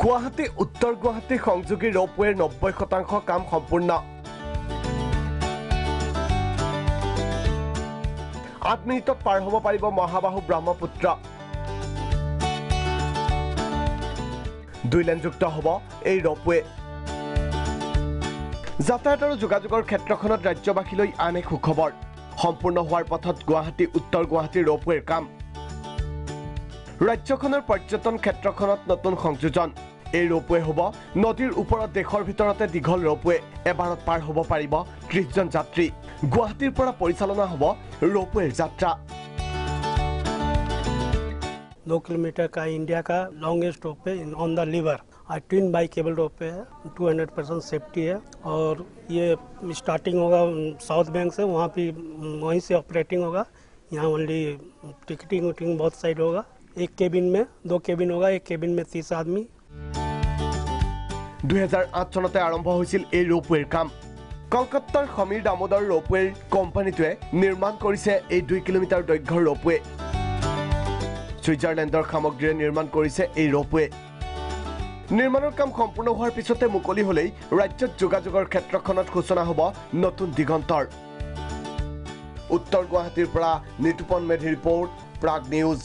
গুৱাহাটী উত্তৰ গুৱাহাটী সংযোগী ৰ'পৱেৰ 90% কাম সম্পূৰ্ণ 8 মিনিটত পাৰ হ'ব পাৰিব মহাবাহু ব্ৰহ্মপুত্ৰ 2 লেনযুক্ত হ'ব এই ৰ'পৱে যাতায়াত আৰু যোগাযোগৰ ক্ষেত্ৰখনত ৰাজ্যবাসীলৈ আন এক সুখবৰ সম্পূৰ্ণ হোৱাৰ পথত গুৱাহাটী উত্তৰ গুৱাহাটী ৰ'পৱেৰ কাম ৰাজ্যখনৰ পৰ্যটন ক্ষেত্ৰখনত নতুন সংযোজন এই ৰ'পৱে হ'ব নদীৰ ওপৰত দেশৰ ভিতৰতে দীঘল ৰ'পৱে এবাৰত পাৰ হ'ব পাৰিব 30 জন যাত্ৰী গুৱাহাটীৰ পৰা পৰিচালনা হ'ব ৰ'পৱেৰ যাত্ৰা 2 किलोमीटर का इंडिया का longest ropeway on the river और ट्विन बाई केबल रोपवे है 200% सेफ्टी है और ये स्टार्टिंग होगा साउथ बैंक से वहाँ भी वहीं से ऑपरेटिंग होगा यहाँ ओनली टिकटिंग उटिंग बहुत साइड होगा एक केबिन में 2 केबिन होगा एक केबिन में 30 आदमी 2008 চনতে আৰম্ভ হৈছিল এই ৰ'পৱেৰ কাম কলকাতাৰ সমীৰ দামোদৰ ৰ'পৱেৰ কোম্পানীটোৱে নিৰ্মাণ কৰিছে এই 2 কিলোমিটাৰ দৈৰ্ঘ্যৰ ৰ'পৱে সুইজাৰলেণ্ডৰ সামগ্ৰীৰে নিৰ্মাণ কৰিছে এই ৰ'পৱে নিৰ্মাণৰ কাম সম্পূৰ্ণ হোৱাৰ পিছতে মুকলি হ'লেই ৰাজ্যত যোগাযোগৰ ক্ষেত্ৰখনত সূচনা হ'ব নতুন দিগন্তৰ উত্তৰ গুৱাহাটীৰ পৰা নিতুপন মেধিৰ ৰিপৰ্ট প্ৰাগ নিউজ